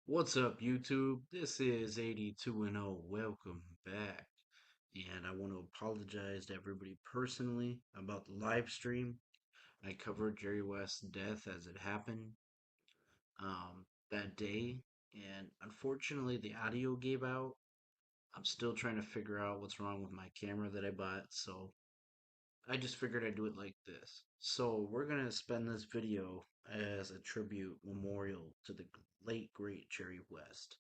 What's up, YouTube? This is 82 and 0. Welcome back. And I want to apologize to everybody personally about the live stream. I covered Jerry West's death as it happened that day, and unfortunately, the audio gave out. I'm still trying to figure out what's wrong with my camera that I bought, so I just figured I'd do it like this. So, we're going to spend this video as a tribute memorial to the late, great Jerry West.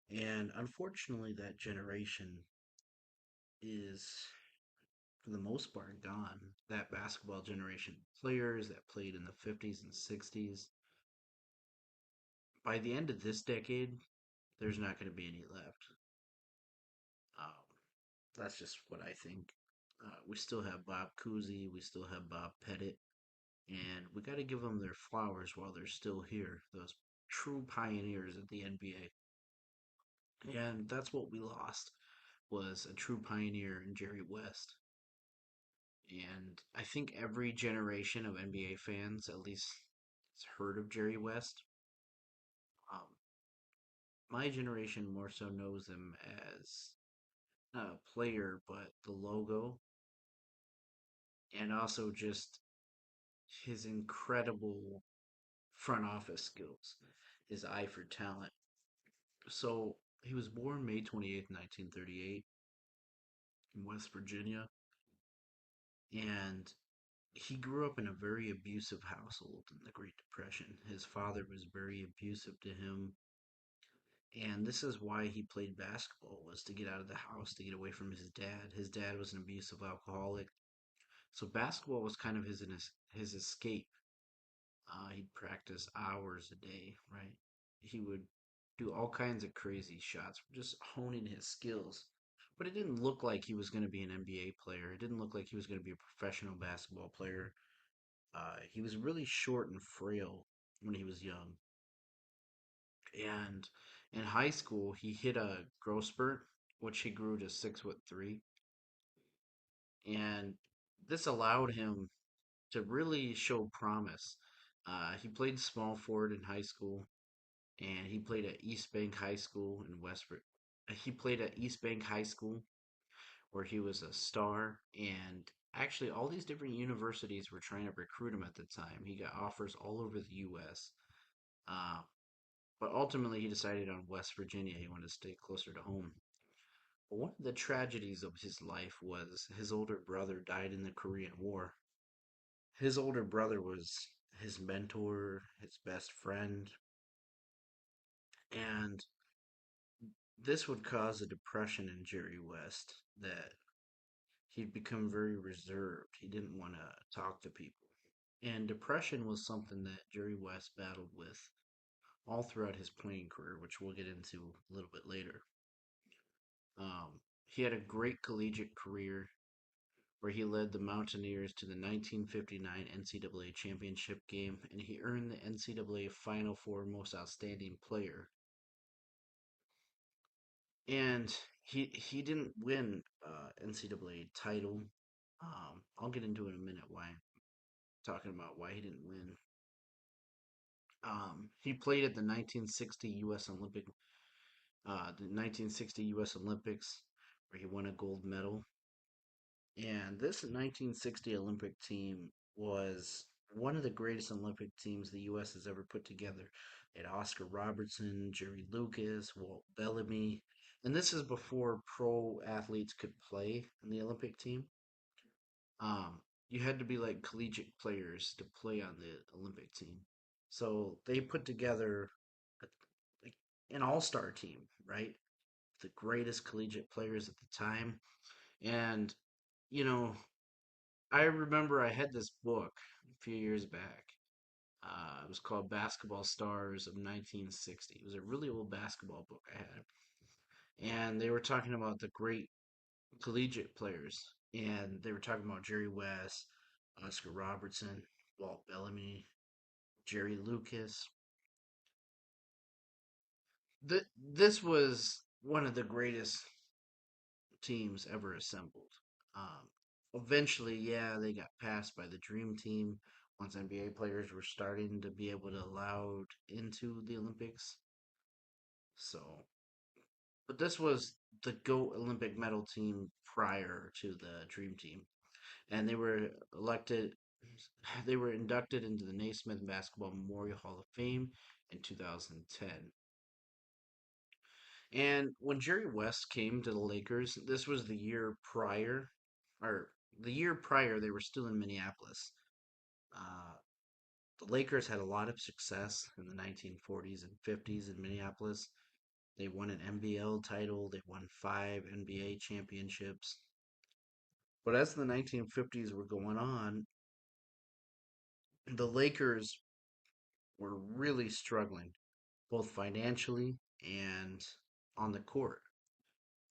And unfortunately, that generation is, for the most part, gone. That basketball generation, players that played in the 50s and 60s, by the end of this decade, there's not going to be any left. Um, that's just what I think. We still have Bob Cousy, we still have Bob Pettit, and we got to give them their flowers while they're still here. Those true pioneers of the NBA. And that's what we lost was a true pioneer in Jerry West. And I think every generation of NBA fans at least has heard of Jerry West. Um, my generation more so knows him as not a player, but the logo, and also just his incredible front office skills, his eye for talent. So he was born May 28th, 1938, in West Virginia, and he grew up in a very abusive household in the Great Depression. His father was very abusive to him. And this is why he played basketball, was to get out of the house, to get away from his dad. His dad was an abusive alcoholic. So basketball was kind of his escape. He'd practice hours a day, right? He would do all kinds of crazy shots, just honing his skills. But it didn't look like he was going to be an NBA player. It didn't look like he was going to be a professional basketball player. He was really short and frail when he was young. And in high school, he hit a growth spurt, which he grew to 6'3", and this allowed him to really show promise. He played small forward in high school, and he played at East Bank High School in Westford. He played at East Bank High School, where he was a star, and actually all these different universities were trying to recruit him at the time. He got offers all over the U.S. Uh, but ultimately, he decided on West Virginia. He wanted to stay closer to home. But one of the tragedies of his life was his older brother died in the Korean War. His older brother was his mentor, his best friend, and this would cause a depression in Jerry West that he'd become very reserved. He didn't want to talk to people. And depression was something that Jerry West battled with all throughout his playing career, which we'll get into a little bit later. He had a great collegiate career where he led the Mountaineers to the 1959 NCAA championship game, and he earned the NCAA Final Four Most Outstanding Player. And he didn't win NCAA title. I'll get into it in a minute why I'm talking about why he didn't win. He played at the 1960 U.S. Olympics, where he won a gold medal. And this 1960 Olympic team was one of the greatest Olympic teams the U.S. has ever put together. They had Oscar Robertson, Jerry Lucas, Walt Bellamy, and this is before pro athletes could play in the Olympic team. You had to be like collegiate players to play on the Olympic team. So they put together a, like an all-star team, right? The greatest collegiate players at the time. And, you know, I remember I had this book a few years back. It was called Basketball Stars of 1960. It was a really old basketball book I had. And they were talking about the great collegiate players. And they were talking about Jerry West, Oscar Robertson, Walt Bellamy, Jerry Lucas. This was one of the greatest teams ever assembled. Um, Eventually, yeah, they got passed by the Dream Team once NBA players were starting to be able to allowed into the Olympics. So, but this was the GOAT Olympic medal team prior to the Dream Team, and elected. They were inducted into the Naismith Basketball Memorial Hall of Fame in 2010. And when Jerry West came to the Lakers, this was the year prior, or the year prior, they were still in Minneapolis. Uh, the Lakers had a lot of success in the 1940s and 50s in Minneapolis. They won an NBL title, they won 5 NBA championships. But as the 1950s were going on, the Lakers were really struggling, both financially and on the court.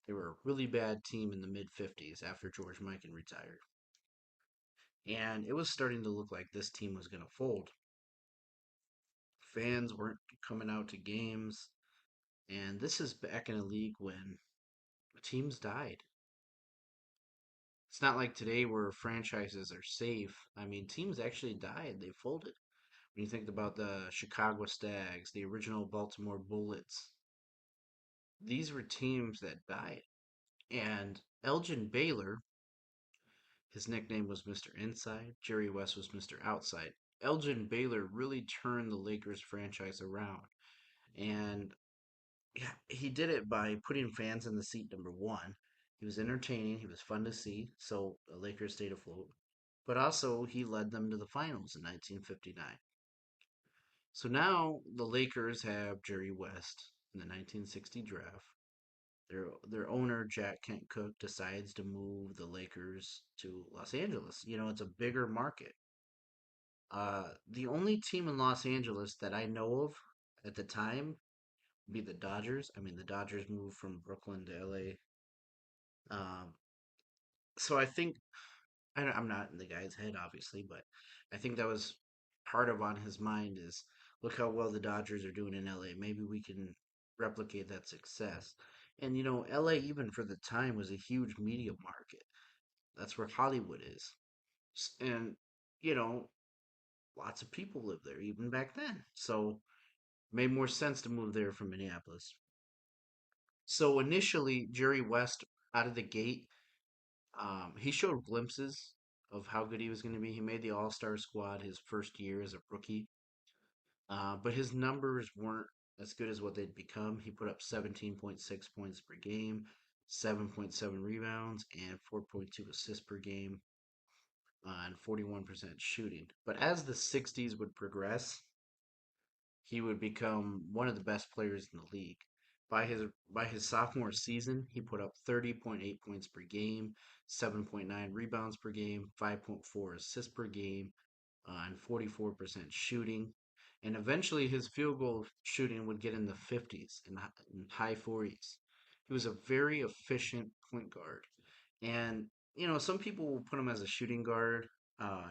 They were a really bad team in the mid 50s after George Mikan retired. And it was starting to look like this team was going to fold. Fans weren't coming out to games. And this is back in a league when teams died. It's not like today where franchises are safe. I mean, teams actually died. They folded. When you think about the Chicago Stags, the original Baltimore Bullets, these were teams that died. And Elgin Baylor, his nickname was Mr. Inside. Jerry West was Mr. Outside. Elgin Baylor really turned the Lakers franchise around. And yeah, he did it by putting fans in the seat, number one. He was entertaining, he was fun to see, so the Lakers stayed afloat. But also, he led them to the finals in 1959. So now the Lakers have Jerry West in the 1960 draft. Their owner Jack Kent Cooke decides to move the Lakers to Los Angeles. You know, it's a bigger market. The only team in Los Angeles that I know of at the time would be the Dodgers. I mean, the Dodgers moved from Brooklyn to LA. Um, so I think I'm not in the guy's head, obviously, but I think that was part of on his mind is look how well the Dodgers are doing in LA. Maybe we can replicate that success. And you know, LA even for the time was a huge media market. That's where Hollywood is. And you know, lots of people live there even back then. So made more sense to move there from Minneapolis. So initially, Jerry West out of the gate, he showed glimpses of how good he was going to be. He made the All Star squad his first year as a rookie, but his numbers weren't as good as what they'd become. He put up 17.6 points per game, 7.7 rebounds, and 4.2 assists per game, and 41% shooting. But as the 60s would progress, he would become one of the best players in the league. By his sophomore season, he put up 30.8 points per game, 7.9 rebounds per game, 5.4 assists per game, and 44% shooting. And eventually, his field goal shooting would get in the 50s and high 40s. He was a very efficient point guard. And, you know, some people will put him as a shooting guard.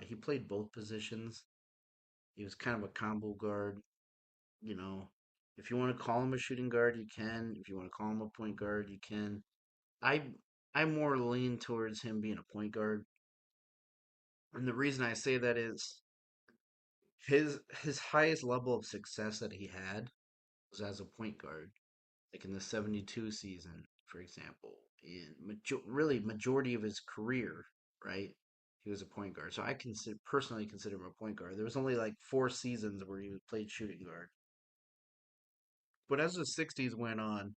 He played both positions. He was kind of a combo guard. You know, if you want to call him a shooting guard, you can. If you want to call him a point guard, you can. I I more lean towards him being a point guard, and the reason I say that is his highest level of success that he had was as a point guard, like in the '72 season, for example. In really majority of his career, right? He was a point guard. So I personally consider him a point guard. There was only like 4 seasons where he played shooting guard. But as the '60s went on,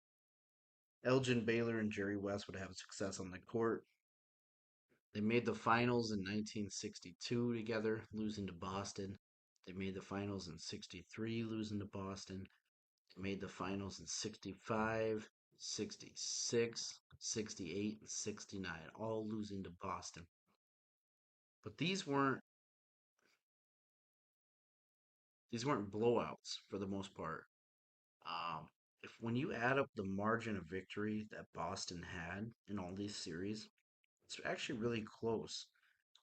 Elgin Baylor and Jerry West would have success on the court. They made the finals in 1962 together, losing to Boston. They made the finals in '63, losing to Boston. They made the finals in '65, '66, '68, and '69, all losing to Boston. But these weren't blowouts for the most part. Um, if when you add up the margin of victory that Boston had in all these series, it's actually really close.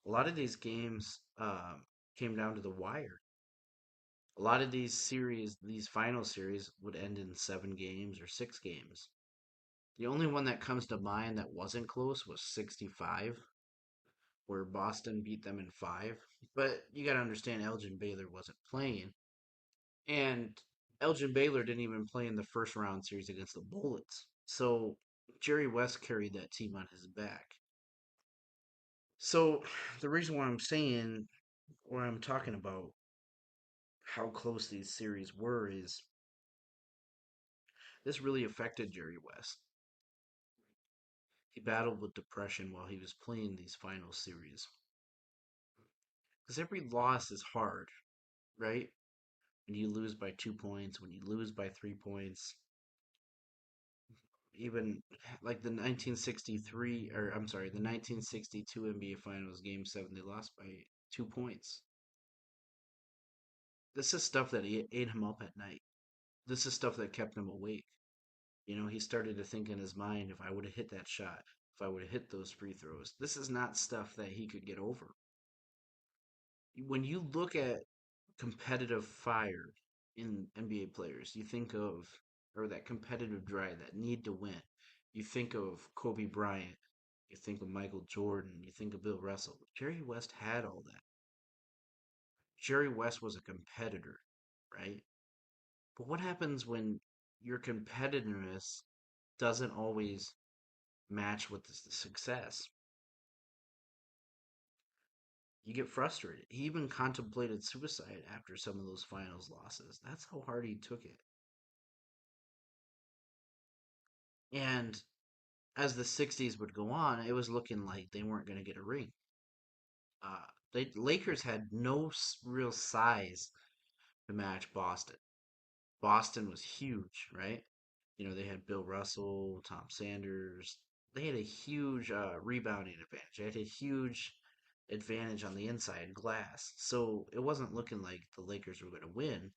A lot of these games came down to the wire. A lot of these final series, would end in 7 games or 6 games. The only one that comes to mind that wasn't close was '65, where Boston beat them in 5. But you got to understand, Elgin Baylor wasn't playing. And Elgin Baylor didn't even play in the first round series against the Bullets. So Jerry West carried that team on his back. So the reason why I'm saying, or I'm talking about how close these series were, is this really affected Jerry West. He battled with depression while he was playing these final series. Because every loss is hard, right? When you lose by 2 points, when you lose by 3 points, even like the 1963, or I'm sorry, the 1962 NBA Finals Game 7, they lost by 2 points. This is stuff that ate him up at night. This is stuff that kept him awake. He started to think in his mind, if I would have hit that shot, if I would have hit those free throws, this is not stuff that he could get over. When you look at competitive fire in NBA players, you think of, or that competitive drive, that need to win. You think of Kobe Bryant, you think of Michael Jordan, you think of Bill Russell. Jerry West had all that. Jerry West was a competitor, right? But what happens when your competitiveness doesn't always match with the success? You get frustrated. He even contemplated suicide after some of those finals losses. That's how hard he took it. And as the 60s would go on, it was looking like they weren't going to get a ring. The Lakers had no real size to match Boston. Boston was huge, right? They had Bill Russell, Tom Sanders. They had a huge rebounding advantage. They had a huge advantage on the inside glass. So it wasn't looking like the Lakers were going to win.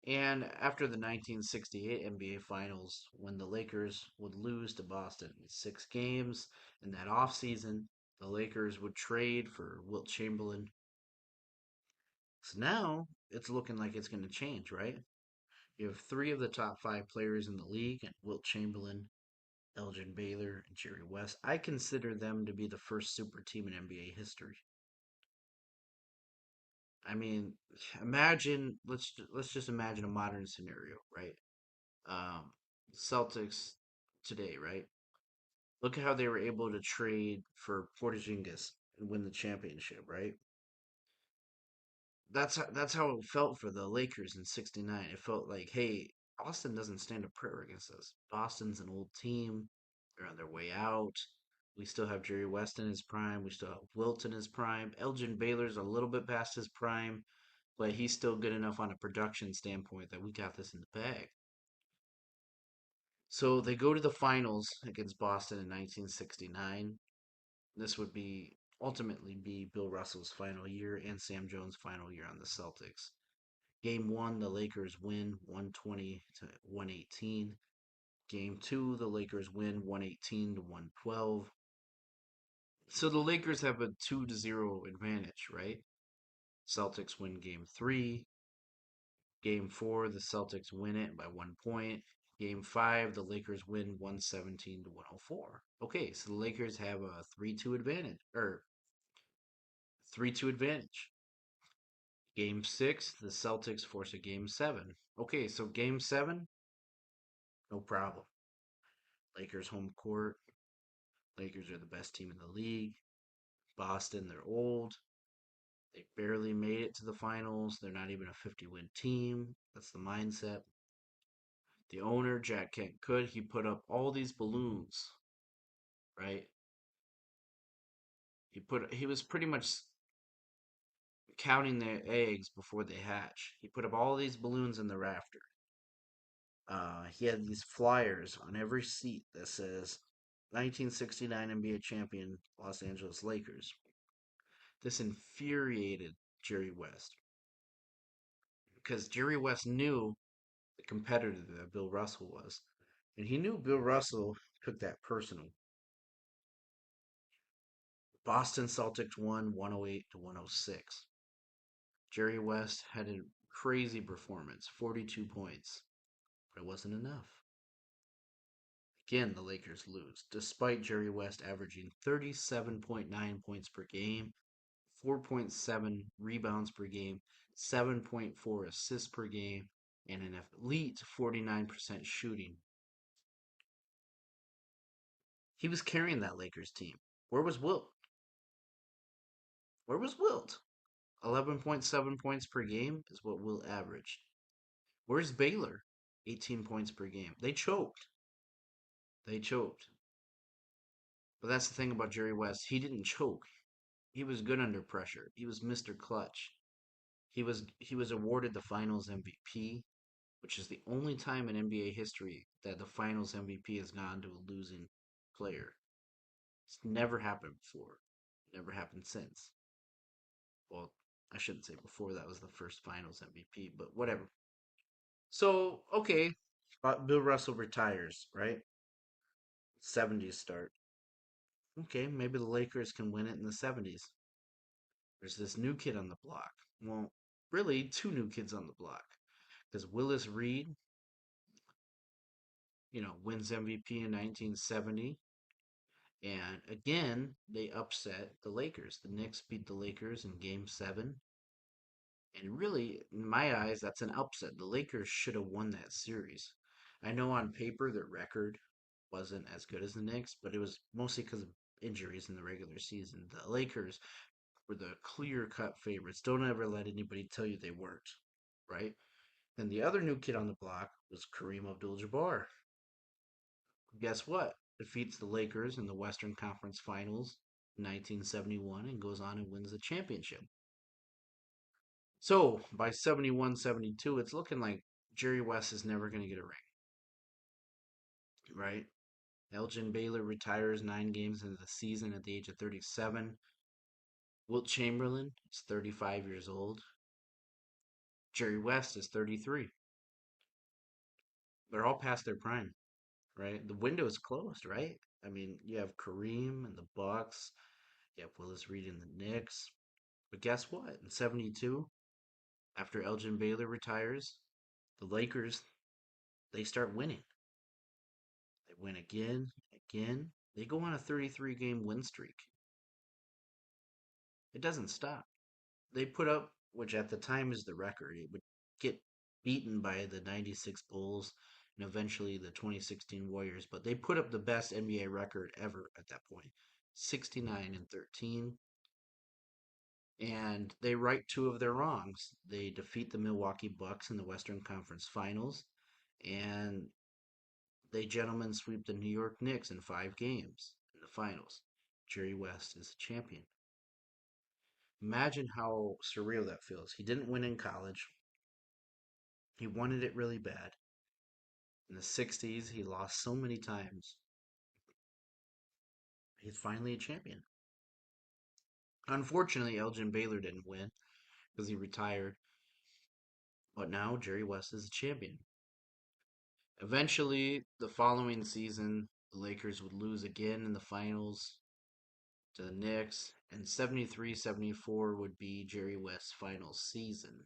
And after the 1968 NBA Finals, when the Lakers would lose to Boston in 6 games in that offseason, the Lakers would trade for Wilt Chamberlain. So now it's looking like it's going to change, right? You have three of the top five players in the league, and Wilt Chamberlain, Elgin Baylor, and Jerry West. I consider them to be the first super team in NBA history. I mean, imagine let's just imagine a modern scenario, right? Um, Celtics today, right? Look at how they were able to trade for Porzingis and win the championship, right? That's how it felt for the Lakers in '69. It felt like, hey, Boston doesn't stand a prayer against us. Boston's an old team. They're on their way out. We still have Jerry West in his prime. We still have Wilt in his prime. Elgin Baylor's a little bit past his prime, but he's still good enough on a production standpoint that we got this in the bag. So they go to the finals against Boston in 1969. This would be ultimately be Bill Russell's final year and Sam Jones' final year on the Celtics. Game one, the Lakers win 120 to 118. Game two, the Lakers win 118 to 112. So the Lakers have a 2-0 advantage, right? Celtics win game three. Game four, the Celtics win it by 1 point. Game five, the Lakers win 117 to 104. Okay, so the Lakers have a 3-2 advantage, or 3-2 advantage. Game six, the Celtics force a game seven. Okay, so game seven, no problem. Lakers home court. Lakers are the best team in the league. Boston, they're old. They barely made it to the finals. They're not even a 50-win team. That's the mindset. The owner, Jack Kent Could, he put up all these balloons, right? He was pretty much counting their eggs before they hatch. He put up all these balloons in the rafter. He had these flyers on every seat that says 1969 NBA champion Los Angeles Lakers. This infuriated Jerry West because Jerry West knew the competitor that Bill Russell was. And he knew Bill Russell took that personal. Boston Celtics won 108 to 106. Jerry West had a crazy performance, 42 points, but it wasn't enough. Again, the Lakers lose, despite Jerry West averaging 37.9 points per game, 4.7 rebounds per game, 7.4 assists per game. and an elite 49% shooting. He was carrying that Lakers team. Where was Wilt? Where was Wilt? 11.7 points per game is what Wilt averaged. Where's Baylor? 18 points per game. They choked. They choked. But that's the thing about Jerry West. He didn't choke. He was good under pressure. He was Mr. Clutch. He was awarded the Finals MVP, which is the only time in NBA history that the Finals MVP has gone to a losing player. It's never happened before. Never happened since. Well, I shouldn't say before. That was the first Finals MVP, but whatever. So okay, Bill Russell retires, right? 70s start. Okay, maybe the Lakers can win it in the 70s. There's this new kid on the block. Well, really, two new kids on the block. Because Willis Reed, wins MVP in 1970. And again, they upset the Lakers. The Knicks beat the Lakers in game seven. And really, in my eyes, that's an upset. The Lakers should have won that series. I know on paper their record wasn't as good as the Knicks, but it was mostly because of injuries in the regular season. The Lakers were the clear cut favorites. Don't ever let anybody tell you they weren't, right? And the other new kid on the block was Kareem Abdul Jabbar. Guess what? Defeats the Lakers in the Western Conference Finals in 1971 and goes on and wins the championship. So by 71-72, it's looking like Jerry West is never going to get a ring, right? Elgin Baylor retires 9 games into the season at the age of 37. Wilt Chamberlain is 35 years old. Jerry West is 33. They're all past their prime, right? The window is closed, right? I mean, you have Kareem and the Bucks, you have Willis Reed and the Knicks. But guess what? In 72, after Elgin Baylor retires, the Lakers, they start winning. They win again, again. They go on a 33-game win streak. It doesn't stop. They put up, which at the time is the record. It would get beaten by the 96 Bulls and eventually the 2016 Warriors, but they put up the best NBA record ever at that point, 69-13. And they right two of their wrongs. They defeat the Milwaukee Bucks in the Western Conference Finals, and they gentlemen sweep the New York Knicks in 5 games in the finals. Jerry West is the champion. Imagine how surreal that feels. He didn't win in college. He wanted it really bad. In the 60s, he lost so many times. He's finally a champion. Unfortunately, Elgin Baylor didn't win because he retired. But now Jerry West is a champion. Eventually, the following season, the Lakers would lose again in the finals to the Knicks, and 73-74 would be Jerry West's final season.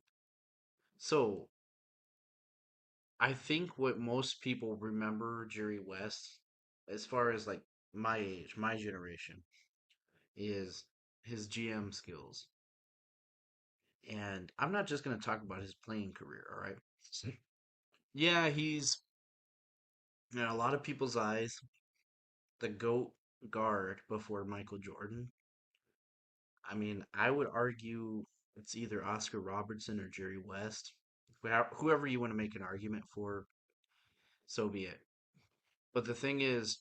So, I think what most people remember Jerry West, as far as like my age, my generation, is his GM skills. And I'm not just going to talk about his playing career, all right? Yeah, he's in a lot of people's eyes the GOAT guard before Michael Jordan. I mean, I would argue it's either Oscar Robertson or Jerry West. Whoever you want to make an argument for, so be it. But the thing is,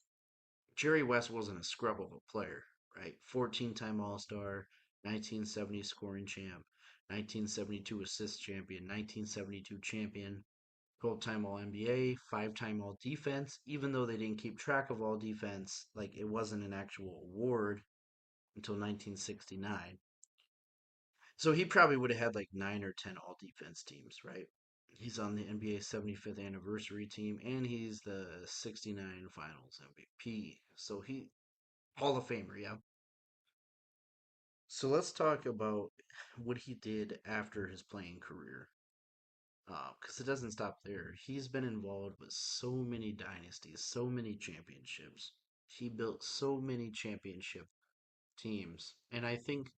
Jerry West wasn't a scrub of a player, right? 14-time All Star, 1970 scoring champ, 1972 assist champion, 1972 champion, 12-time All NBA, 5-time All Defense. Even though they didn't keep track of All Defense, like it wasn't an actual award until 1969. So he probably would have had like 9 or 10 All Defense teams, right? He's on the NBA 75th anniversary team, and he's the '69 Finals MVP. So he Hall of Famer, yeah. So let's talk about what he did after his playing career. Because it doesn't stop there. He's been involved with so many dynasties, so many championships. He built so many championship teams. And I think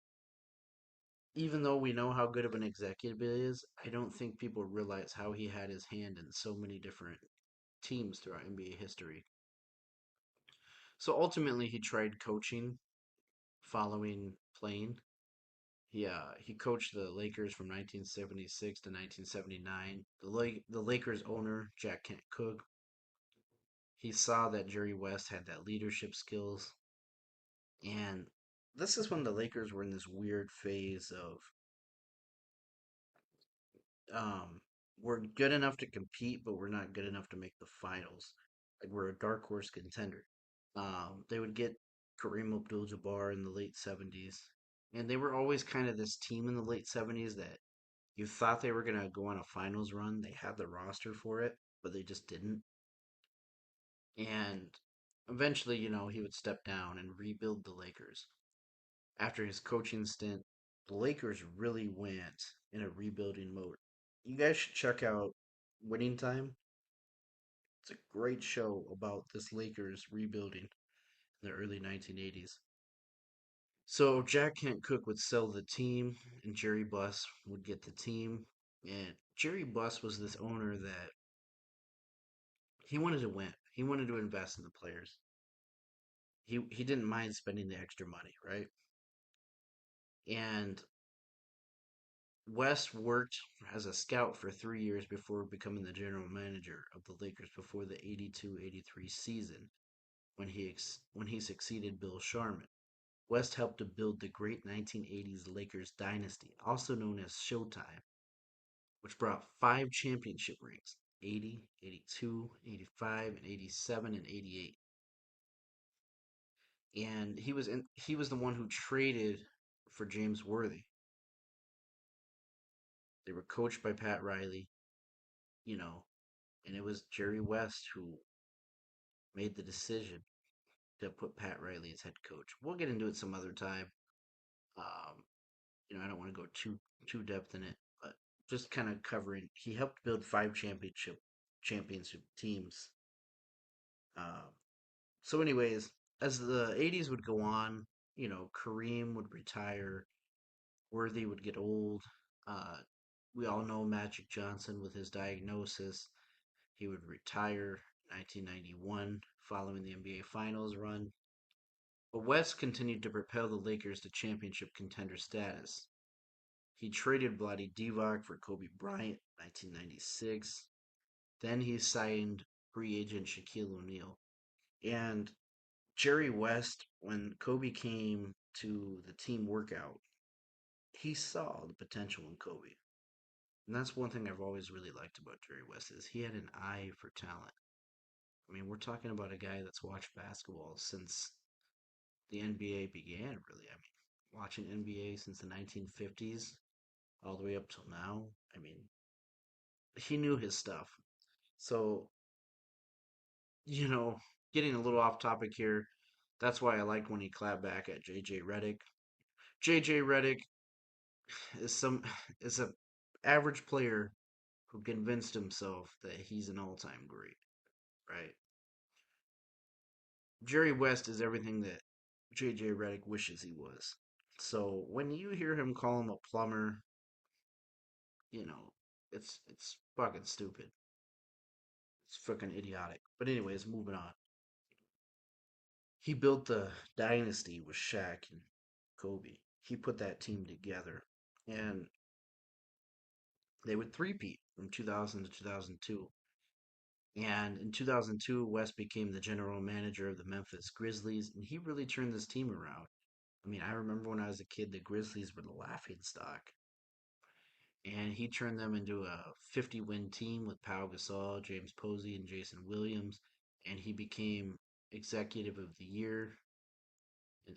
even though we know how good of an executive he is, I don't think people realize how he had his hand in so many different teams throughout NBA history. So ultimately, he tried coaching following playing. He coached the Lakers from 1976 to 1979. The Lakers owner, Jack Kent Cooke, he saw that Jerry West had that leadership skills. And this is when the Lakers were in this weird phase of um, we're good enough to compete, but we're not good enough to make the finals. Like we're a dark horse contender. They would get Kareem Abdul-Jabbar in the late 70s, and they were always kind of this team in the late 70s that you thought they were gonna go on a finals run. They had the roster for it, but they just didn't. And eventually, he would step down and rebuild the Lakers. After his coaching stint, the Lakers really went in a rebuilding mode. You guys should check out Winning Time. It's a great show about this Lakers rebuilding in the early 1980s. So Jack Kent Cook would sell the team, and Jerry Buss would get the team. And Jerry Buss was this owner that he wanted to win. He wanted to invest in the players. He didn't mind spending the extra money, right? And West worked as a scout for 3 years before becoming the general manager of the Lakers before the 82-83 season when he succeeded Bill Sharman. West helped to build the great 1980s Lakers dynasty, also known as Showtime, which brought 5 championship rings: 80, 82, 85, and 87 and 88. And he was the one who traded for James Worthy. They were coached by Pat Riley, you know, and it was Jerry West who made the decision to put Pat Riley as head coach. We'll get into it some other time. Um, I don't want to go too depth in it, but just kind of covering. He helped build 5 championship teams. Um, so, anyways, as the '80s would go on, Kareem would retire, Worthy would get old. Uh, we all know Magic Johnson with his diagnosis. He would retire 1991 following the NBA Finals run. But West continued to propel the Lakers to championship contender status. He traded Vlade Divac for Kobe Bryant in 1996. Then he signed free agent Shaquille O'Neal. And Jerry West, when Kobe came to the team workout, he saw the potential in Kobe. And that's one thing I've always really liked about Jerry West is he had an eye for talent. I mean, we're talking about a guy that's watched basketball since the NBA began, really. I mean, watching NBA since the 1950s all the way up till now. I mean, he knew his stuff. So, you know, getting a little off topic here, that's why I liked when he clapped back at JJ Redick. JJ Redick is some is a average player who convinced himself that he's an all-time great, right? Jerry West is everything that JJ Redick wishes he was. So when you hear him call him a plumber, you know, it's fucking stupid. It's fucking idiotic. But anyways, moving on. He built the dynasty with Shaq and Kobe. He put that team together, and they would three-peat from 2000 to 2002. And in 2002, West became the general manager of the Memphis Grizzlies, and he really turned this team around. I mean, I remember when I was a kid, the Grizzlies were the laughing stock, and he turned them into a 50-win team with Pau Gasol, James Posey, and Jason Williams, and he became Executive of the Year.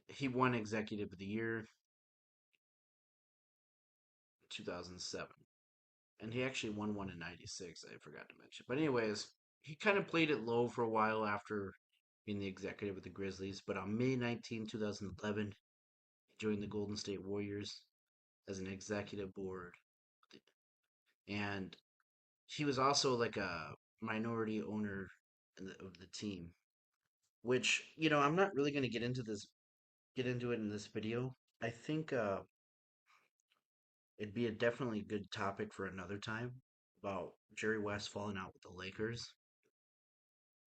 He won Executive of the Year in 2007, and he actually won one in '96. I forgot to mention, but anyways, he kind of played it low for a while after being the executive of the Grizzlies. But on May 19, 2011, he joined the Golden State Warriors as an executive board, and he was also like a minority owner of the team. Which I'm not really going to get into it in this video. I think It'd be a definitely good topic for another time about Jerry West falling out with the Lakers.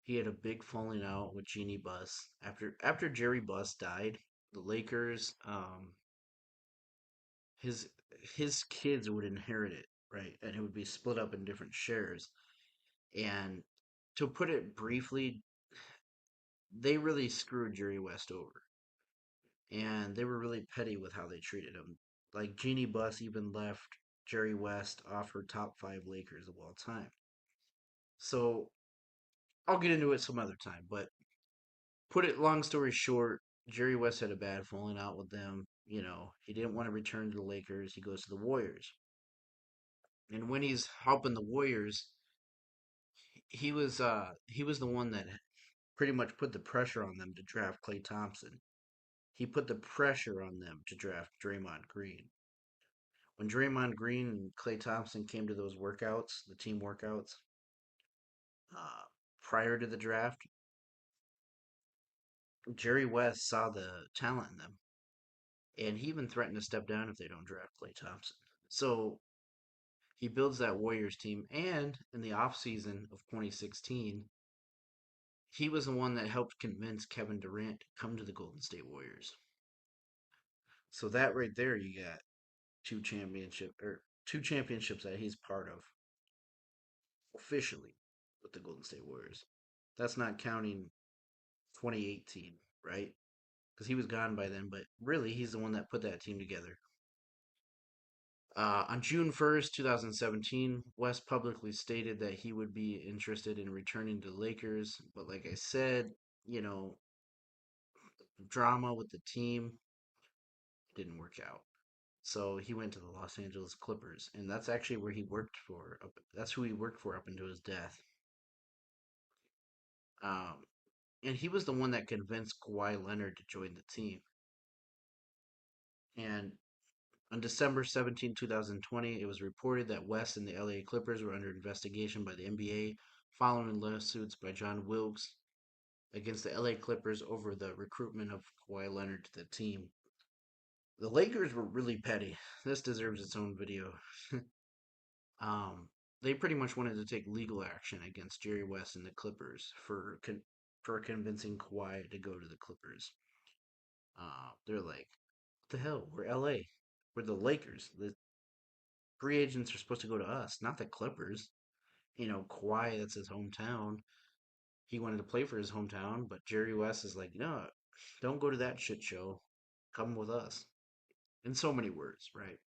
He had a big falling out with Jeannie Buss after Jerry Buss died. The Lakers, his his kids would inherit it, right? And it would be split up in different shares. And to put it briefly, they really screwed Jerry West over, and they were really petty with how they treated him. Like Jeannie Buss even left Jerry West off her top five Lakers of all time. So I'll get into it some other time, but put it long story short, Jerry West had a bad falling out with them. He didn't want to return to the Lakers. He goes to the Warriors. And when he's helping the Warriors, he was the one that pretty much put the pressure on them to draft Klay Thompson. He put the pressure on them to draft Draymond Green. When Draymond Green and Klay Thompson came to those workouts, the team workouts, uh, prior to the draft, Jerry West saw the talent in them, and he even threatened to step down if they don't draft Klay Thompson. So he builds that Warriors team, and in the offseason of 2016, he was the one that helped convince Kevin Durant to come to the Golden State Warriors. So that right there, you got two championships that he's part of officially with the Golden State Warriors. That's not counting 2018, right? Because he was gone by then, but really, he's the one that put that team together. On June 1st, 2017, West publicly stated that he would be interested in returning to the Lakers, but like I said, you know, drama with the team didn't work out. So he went to the Los Angeles Clippers, and that's actually where he worked for. That's who he worked for up until his death. Um, and he was the one that convinced Kawhi Leonard to join the team. And on December 17, 2020, it was reported that West and the LA Clippers were under investigation by the NBA following lawsuits by John Wilkes against the LA Clippers over the recruitment of Kawhi Leonard to the team. The Lakers were really petty. This deserves its own video. um, they pretty much wanted to take legal action against Jerry West and the Clippers for convincing Kawhi to go to the Clippers. They're like, what the hell? We're LA. We're the Lakers. The free agents are supposed to go to us, not the Clippers. Kawhi, that's his hometown. He wanted to play for his hometown, but Jerry West is like, no, don't go to that shit show. Come with us. In so many words, right?